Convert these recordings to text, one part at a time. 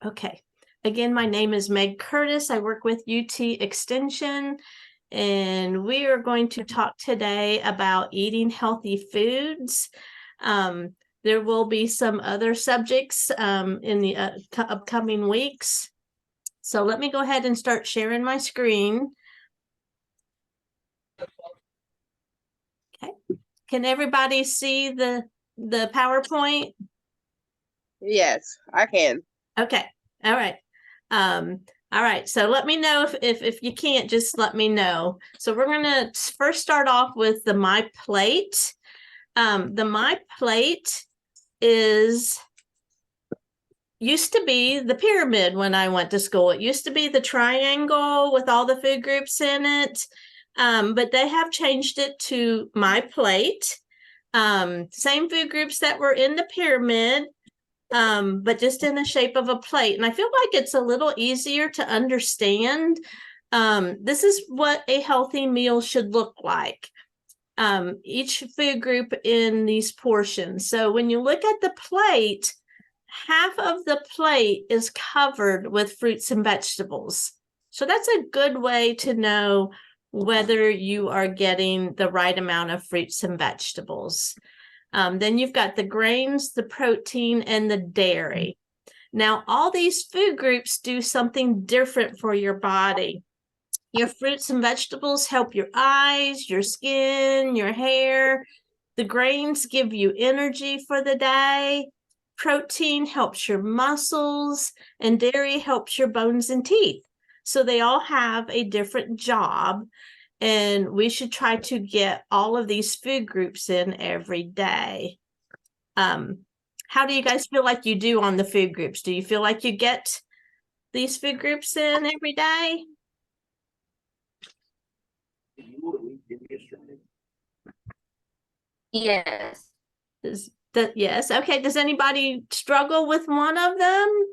Okay. Again, my name is Meg Curtis. I work with UT Extension, and we are going to talk today about eating healthy foods. There will be some other subjects in the upcoming weeks. So let me go ahead and start sharing my screen. Okay. Can everybody see the PowerPoint? Yes, I can. Okay. All right. All right. So let me know if you can't, just let me know. So we're going to first start off with the My Plate. The My Plate used to be the pyramid when I went to school. It used to be the triangle with all the food groups in it. But they have changed it to My Plate. Same food groups that were in the pyramid, but just in the shape of a plate. And I feel like it's a little easier to understand. This is what a healthy meal should look like. Each food group in these portions. So when you look at the plate, half of the plate is covered with fruits and vegetables. So that's a good way to know whether you are getting the right amount of fruits and vegetables. Then you've got the grains, the protein, and the dairy. Now, all these food groups do something different for your body. Your fruits and vegetables help your eyes, your skin, your hair. The grains give you energy for the day. Protein helps your muscles, and dairy helps your bones and teeth. So they all have a different job, and we should try to get all of these food groups in every day. How do you guys feel like you do on the food groups? Do you feel like you get these food groups in every day? Yes. Yes. Okay. Does anybody struggle with one of them?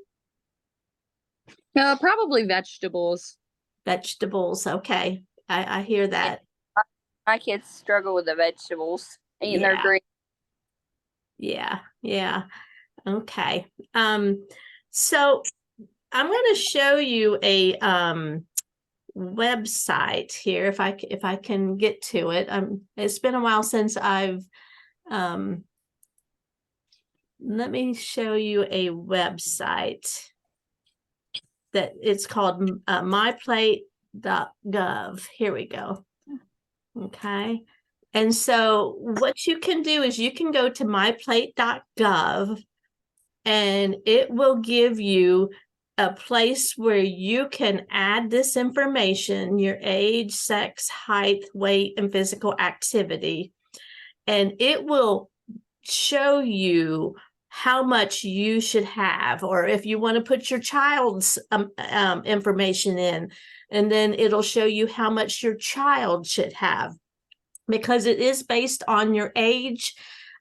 Probably vegetables. Vegetables. Okay. I hear that. My kids struggle with the vegetables and their green. Yeah. Okay. So I'm going to show you a website here if I can get to it. It's been a while since I've let me show you a website that it's called myplate.gov. Here we go. Okay. And so what you can do is you can go to myplate.gov, and it will give you a place where you can add this information, your age, sex, height, weight, and physical activity. And it will show you how much you should have, or if you want to put your child's information in, and then it'll show you how much your child should have, because it is based on your age,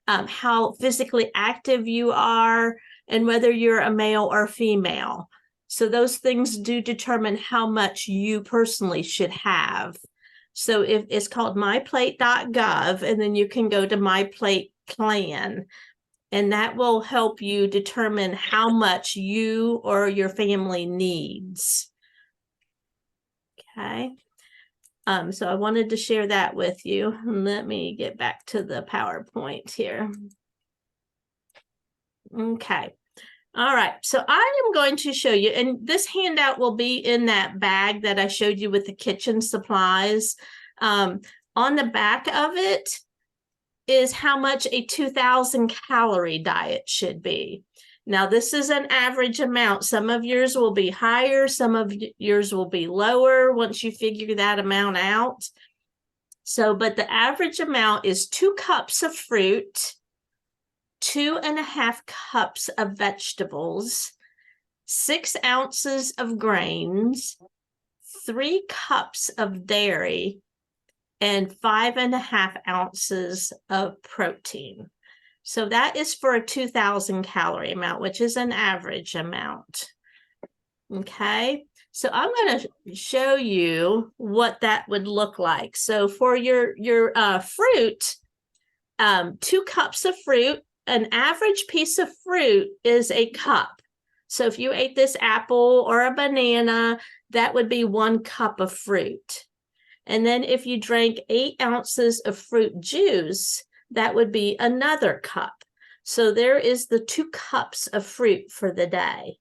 how physically active you are, and whether you're a male or female. So those things do determine how much you personally should have. So if it's called myplate.gov, and then you can go to My Plate Plan, and that will help you determine how much you or your family needs. Okay. So I wanted to share that with you. Let me get back to the PowerPoint here. Okay. All right. So I am going to show you, and this handout will be in that bag that I showed you with the kitchen supplies. On the back of it is how much a 2,000 calorie diet should be. Now, this is an average amount. Some of yours will be higher. Some of yours will be lower once you figure that amount out. So, but the average amount is 2 cups of fruit, 2.5 cups of vegetables, 6 ounces of grains, 3 cups of dairy, and 5.5 ounces of protein. So that is for a 2,000 calorie amount, which is an average amount. Okay, so I'm going to show you what that would look like. So for your fruit, 2 cups of fruit, an average piece of fruit is a cup. So if you ate this apple or a banana, that would be 1 cup of fruit. And then if you drank 8 ounces of fruit juice, that would be another cup. So there is the 2 cups of fruit for the day.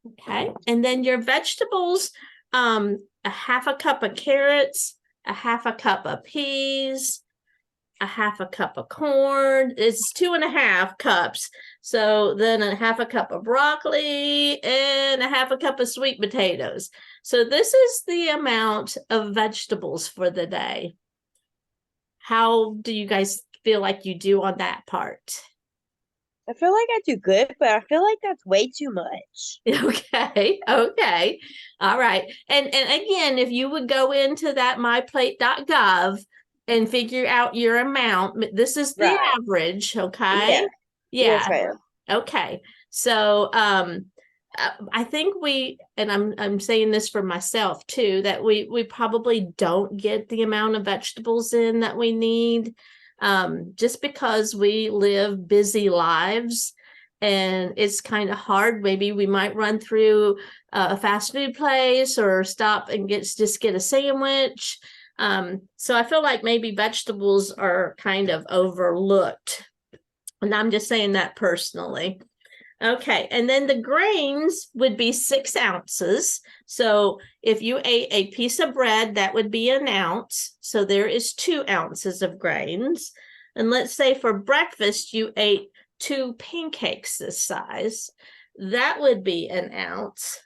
Okay. And then your vegetables, a half a cup of carrots, a half a cup of peas, a half a cup of corn. It's 2.5 cups. So then a half a cup of broccoli and a half a cup of sweet potatoes. So this is the amount of vegetables for the day. How do you guys feel like you do on that part? I feel like I do good, but I feel like that's way too much. Okay. All right. And again, if you would go into that myplate.gov and figure out your amount, this is the Right. average, okay? Yes, Yeah. ma'am. Okay. So I think I'm saying this for myself too, that we probably don't get the amount of vegetables in that we need. Just because we live busy lives and it's kind of hard. Maybe we might run through a fast food place or stop and just get a sandwich. So I feel like maybe vegetables are kind of overlooked. And I'm just saying that personally. Okay, and then the grains would be 6 ounces. So if you ate a piece of bread, that would be 1 ounce. So there is 2 ounces of grains. And let's say for breakfast, you ate 2 pancakes this size. That would be 1 ounce,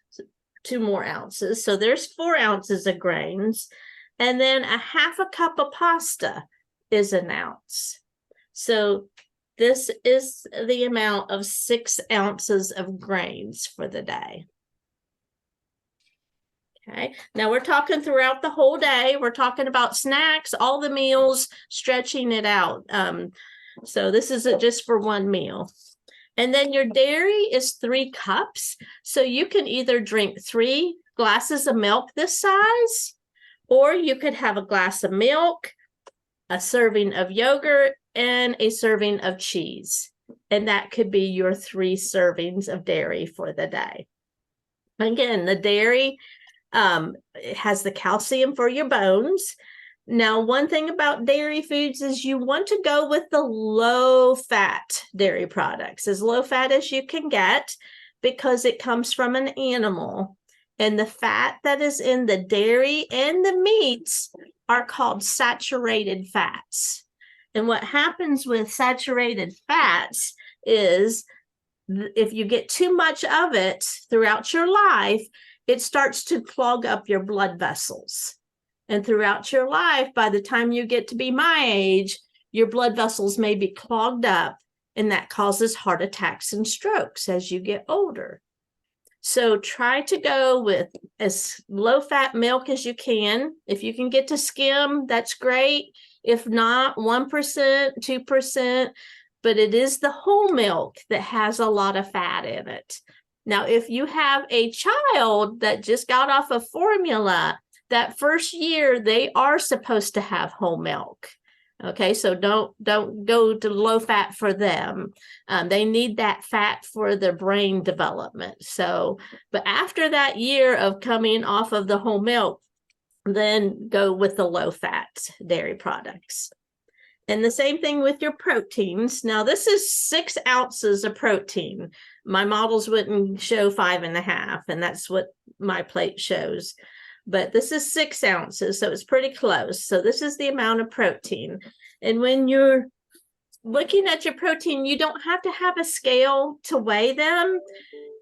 2 more ounces. So there's 4 ounces of grains. And then a half a cup of pasta is 1 ounce. So this is the amount of 6 ounces of grains for the day. Okay, now we're talking throughout the whole day. We're talking about snacks, all the meals, stretching it out. So this isn't just for one meal. And then your dairy is 3 cups. So you can either drink 3 glasses of milk this size, or you could have a glass of milk, a serving of yogurt, and a serving of cheese. And that could be your 3 servings of dairy for the day. Again, the dairy it has the calcium for your bones. Now, one thing about dairy foods is you want to go with the low-fat dairy products, as low fat as you can get, because it comes from an animal. And the fat that is in the dairy and the meats are called saturated fats. And what happens with saturated fats is if you get too much of it throughout your life, it starts to clog up your blood vessels. And throughout your life, by the time you get to be my age, your blood vessels may be clogged up, and that causes heart attacks and strokes as you get older. So try to go with as low-fat milk as you can. If you can get to skim, that's great. If not, 1%, 2%, but it is the whole milk that has a lot of fat in it. Now, if you have a child that just got off of formula, that first year, they are supposed to have whole milk. Okay, so don't go to low fat for them. They need that fat for their brain development. So, but after that year of coming off of the whole milk, then go with the low fat dairy products. And the same thing with your proteins. Now, this is 6 ounces of protein. My models wouldn't show 5.5, and that's what my plate shows. But this is 6 ounces, so it's pretty close. So this is the amount of protein. And when you're looking at your protein, you don't have to have a scale to weigh them.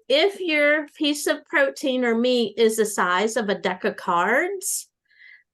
If your piece of protein or meat is the size of a deck of cards,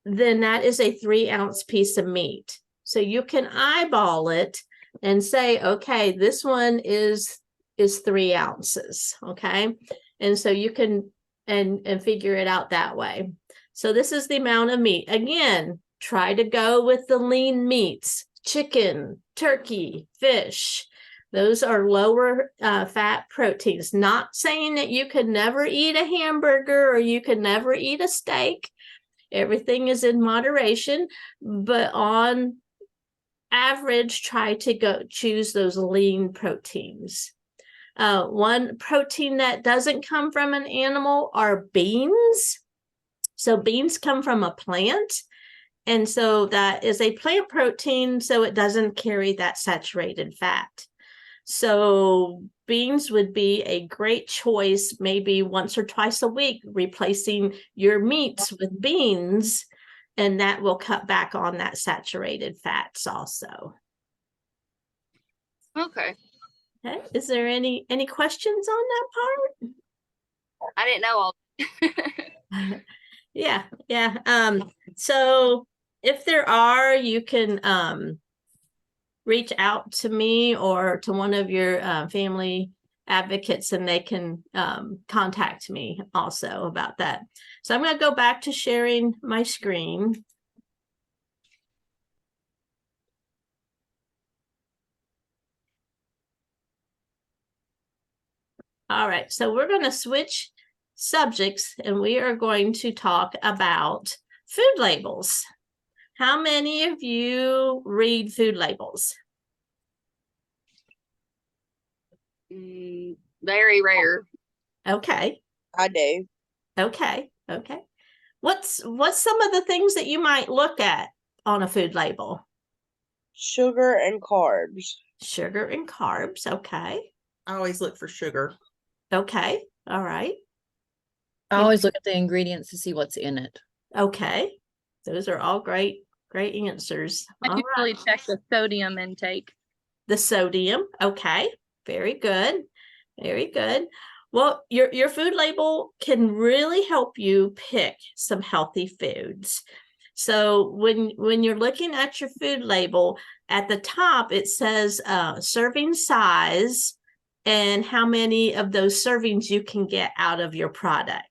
then that is a 3-ounce piece of meat. So you can eyeball it and say, okay, this one is 3 ounces, okay? And so you can and figure it out that way. So this is the amount of meat. Again, try to go with the lean meats, chicken, turkey, fish. Those are lower fat proteins. Not saying that you could never eat a hamburger or you could never eat a steak. Everything is in moderation, but on average, try to choose those lean proteins. One protein that doesn't come from an animal are beans. So beans come from a plant. And so that is a plant protein, so it doesn't carry that saturated fat. So beans would be a great choice, maybe once or twice a week, replacing your meats with beans, and that will cut back on that saturated fats also. Okay. Okay. Is there any questions on that I didn't know all. part? Yeah. So if there are, you can reach out to me or to one of your family advocates, and they can contact me also about that. So I'm going to go back to sharing my screen. All right, so we're going to switch subjects, and we are going to talk about food labels. How many of you read food labels? Very rare. Okay. I do. Okay. What's some of the things that you might look at on a food label? Sugar and carbs. Sugar and carbs. Okay. I always look for sugar. Okay. All right. I always look at the ingredients to see what's in it. Okay. Those are all great answers. I All usually right. check the sodium intake. The sodium. Okay. Very good. Very good. Well, your food label can really help you pick some healthy foods. So when you're looking at your food label, at the top it says serving size and how many of those servings you can get out of your product.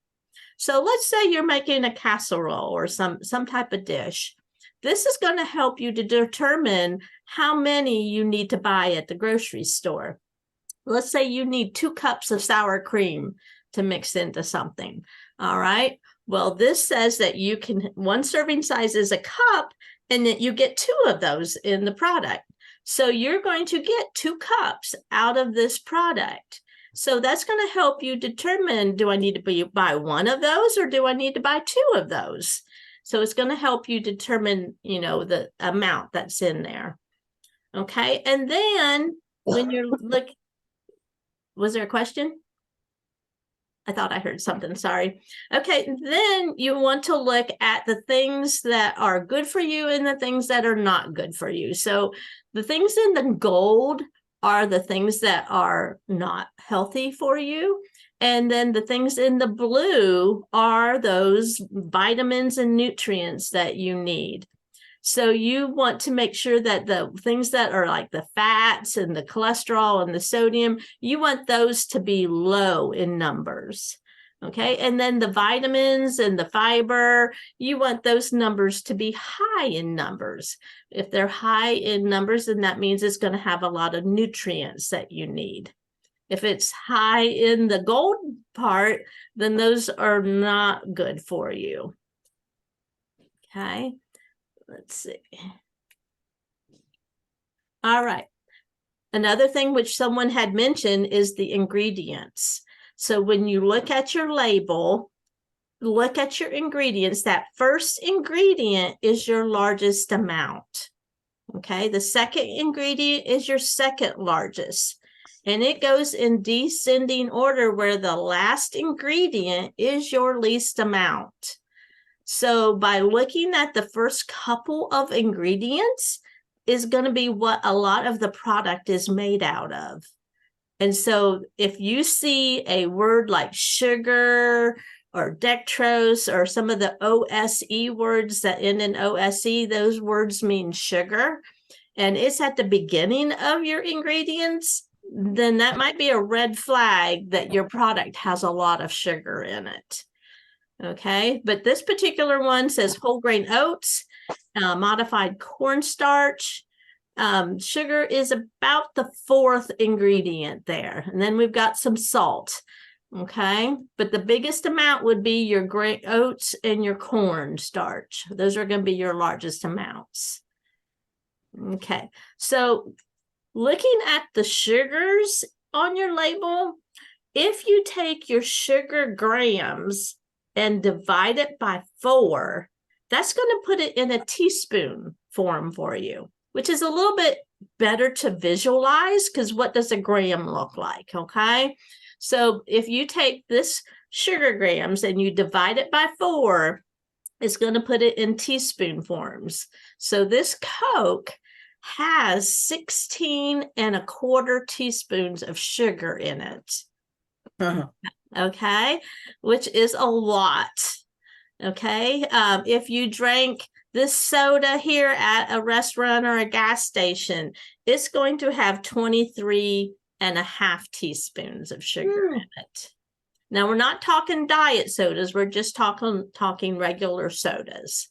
So let's say you're making a casserole or some type of dish. This is going to help you to determine how many you need to buy at the grocery store. Let's say you need 2 cups of sour cream to mix into something. All right. Well, this says that you can, one serving size is a cup, and that you get 2 of those in the product. So you're going to get 2 cups out of this product. So that's going to help you determine, do I need to buy 1 of those, or do I need to buy 2 of those? So it's going to help you determine, the amount that's in there. Okay. And then when you're looking, was there a question? I thought I heard something. Sorry. Okay. Then you want to look at the things that are good for you and the things that are not good for you. So the things in the gold are the things that are not healthy for you. And then the things in the blue are those vitamins and nutrients that you need. So you want to make sure that the things that are like the fats and the cholesterol and the sodium, you want those to be low in numbers. Okay. And then the vitamins and the fiber, you want those numbers to be high in numbers. If they're high in numbers, then that means it's going to have a lot of nutrients that you need. If it's high in the gold part, then those are not good for you. Okay. Let's see. All right. Another thing which someone had mentioned is the ingredients. So when you look at your label, look at your ingredients. That first ingredient is your largest amount. Okay. The second ingredient is your second largest. And it goes in descending order, where the last ingredient is your least amount. So by looking at the first couple of ingredients is going to be what a lot of the product is made out of. And so if you see a word like sugar or dextrose or some of the OSE words that end in OSE, those words mean sugar, and it's at the beginning of your ingredients, then that might be a red flag that your product has a lot of sugar in it. Okay, but this particular one says whole grain oats, modified cornstarch. Sugar is about the 4th ingredient there. And then we've got some salt. Okay, but the biggest amount would be your grain oats and your cornstarch. Those are going to be your largest amounts. Okay, so looking at the sugars on your label, if you take your sugar grams and divide it by 4, that's going to put it in a teaspoon form for you, which is a little bit better to visualize because what does a gram look like? Okay. So if you take this sugar grams and you divide it by 4, it's going to put it in teaspoon forms. So this Coke has 16¼ teaspoons of sugar in it. Uh-huh. Okay, which is a lot. Okay, if you drank this soda here at a restaurant or a gas station, it's going to have 23½ teaspoons of sugar in it. Now we're not talking diet sodas, we're just talking regular sodas.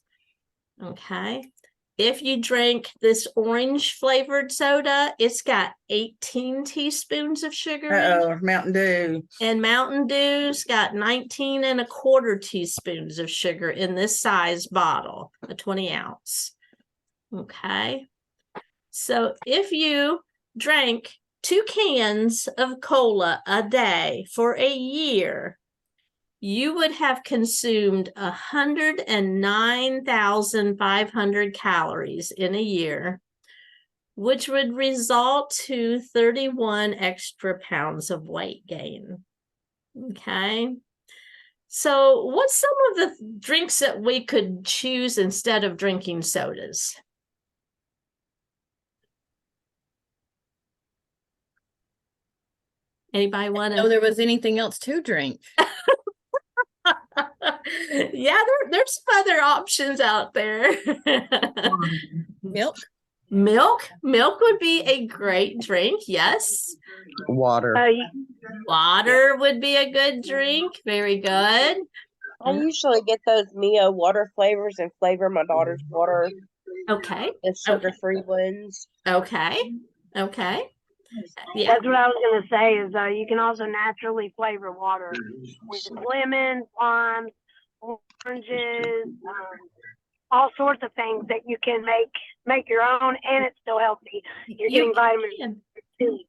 Okay. If you drink this orange flavored soda, it's got 18 teaspoons of sugar in it. Uh-oh, Mountain Dew. And Mountain Dew's got 19¼ teaspoons of sugar in this size bottle, a 20 ounce. Okay. So if you drank 2 cans of cola a day for a year, you would have consumed 109,500 calories in a year, which would result to 31 extra pounds of weight gain. Okay. So what's some of the drinks that we could choose instead of drinking sodas? Anybody want know to? there was anything else to drink. Yeah, there's some other options out there. Milk. Milk would be a great drink. Yes. Water. Water would be a good drink. Very good. I usually get those Mio water flavors and flavor my daughter's water, Okay. the sugar-free ones. Okay. Okay. Yeah. That's what I was gonna say. Is you can also naturally flavor water with lemon, limes, oranges, all sorts of things that you can make your own, and it's still healthy. You're getting vitamin C.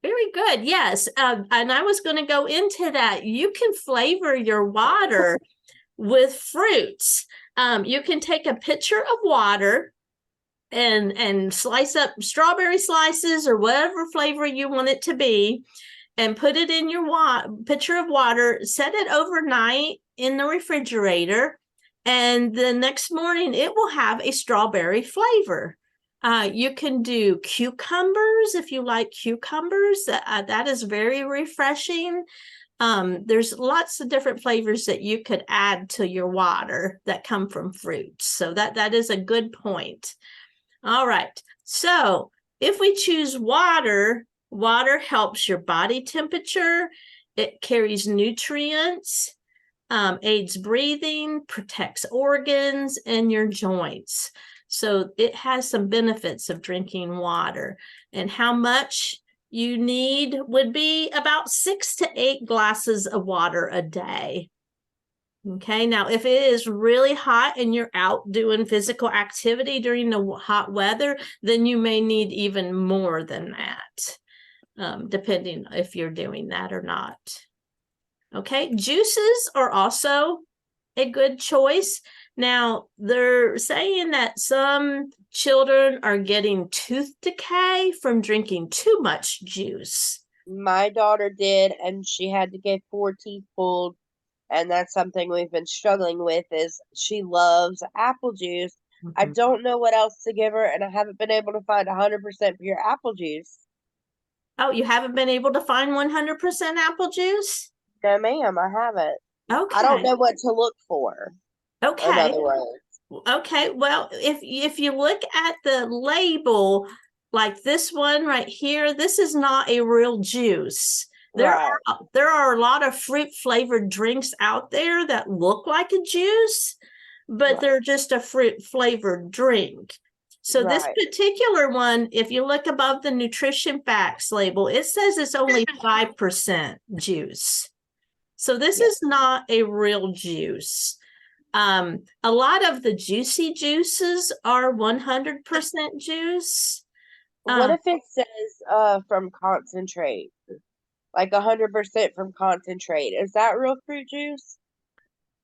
Very good. Yes. And I was going to go into that. You can flavor your water with fruits. You can take a pitcher of water and slice up strawberry slices or whatever flavor you want it to be, and put it in your pitcher of water, set it overnight in the refrigerator, and the next morning it will have a strawberry flavor. You can do cucumbers if you like cucumbers. That is very refreshing. There's lots of different flavors that you could add to your water that come from fruits. So that is a good point. All right. So if we choose water, water helps your body temperature. It carries nutrients, aids breathing, protects organs and your joints. So it has some benefits of drinking water, and how much you need would be about 6 to 8 glasses of water a day. Okay, now if it is really hot and you're out doing physical activity during the hot weather, then you may need even more than that, depending if you're doing that or not. Okay, juices are also a good choice. Now, they're saying that some children are getting tooth decay from drinking too much juice. My daughter did, and she had to get 4 teeth pulled. And that's something we've been struggling with, is she loves apple juice. I don't know what else to give her, and I haven't been able to find 100% pure apple juice. Oh, you haven't been able to find 100% apple juice? No, ma'am, I haven't. Okay. I don't know what to look for. In Okay. other words. Okay. Well, if you look at the label, like this one right here, this is not a real juice. There are a lot of fruit flavored drinks out there that look like a juice, but they're just a fruit flavored drink. So this particular one, if you look above the nutrition facts label, it says it's only 5% juice. So this is not a real juice. A lot of the juicy juices are 100% juice. What Uh, if it says from concentrate? Like 100% from concentrate. Is that real fruit juice?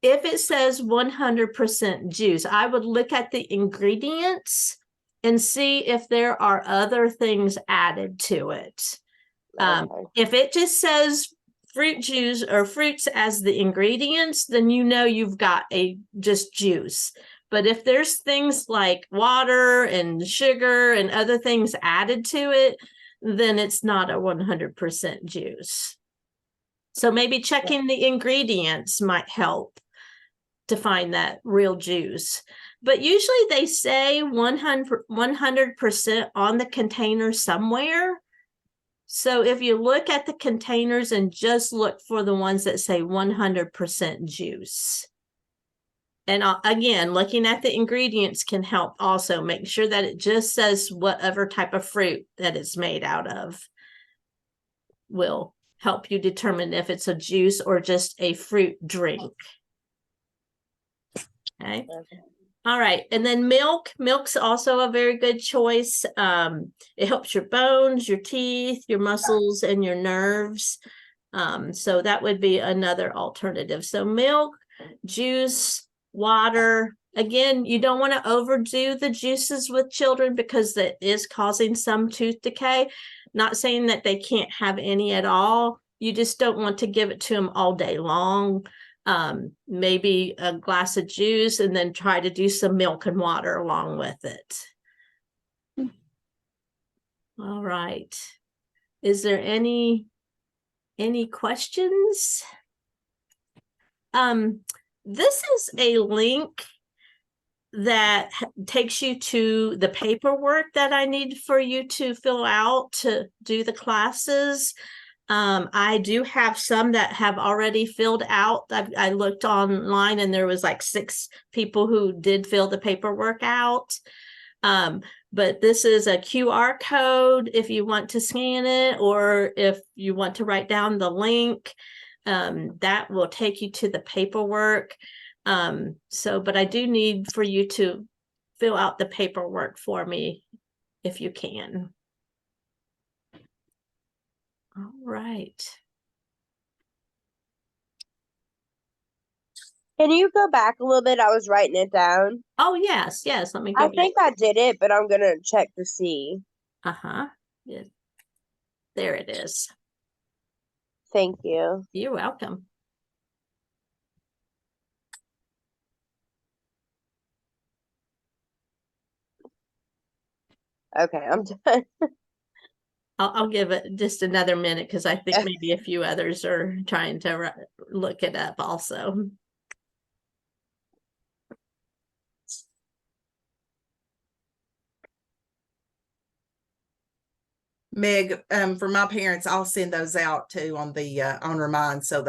If it says 100% juice, I would look at the ingredients and see if there are other things added to it. Okay. If it just says fruit juice or fruits as the ingredients, then you know you've got a just juice. But if there's things like water and sugar and other things added to it, then it's not a 100% juice. So maybe checking the ingredients might help to find that real juice. But usually they say 100% on the container somewhere. So if you look at the containers and just look for the ones that say 100% juice. And again, looking at the ingredients can help also make sure that it just says whatever type of fruit that it's made out of will help you determine if it's a juice or just a fruit drink. Okay. All right. And then milk's also a very good choice. It helps your bones, your teeth, your muscles, and your nerves. So that would be another alternative. So milk, juice, water. Again, you don't want to overdo the juices with children because that is causing some tooth decay. Not saying that they can't have any at all. You just don't want to give it to them all day long. Maybe a glass of juice and then try to do some milk and water along with it. All right. Is there any questions? This is a link that takes you to the paperwork that I need for you to fill out to do the classes. I do have some that have already filled out. I looked online and there was like 6 people who did fill the paperwork out. But this is a QR code if you want to scan it, or if you want to write down the link, that will take you to the paperwork. But I do need for you to fill out the paperwork for me if you can. All right. Can you go back a little bit? I was writing it down. Oh, yes. Let me I go think I did it, but I'm gonna check to see. back. Yeah. There it is. Thank you. You're welcome. Okay, I'm done. I'll give it just another minute because I think maybe a few others are trying to look it up also. Meg, for my parents, I'll send those out too on the on Remind so they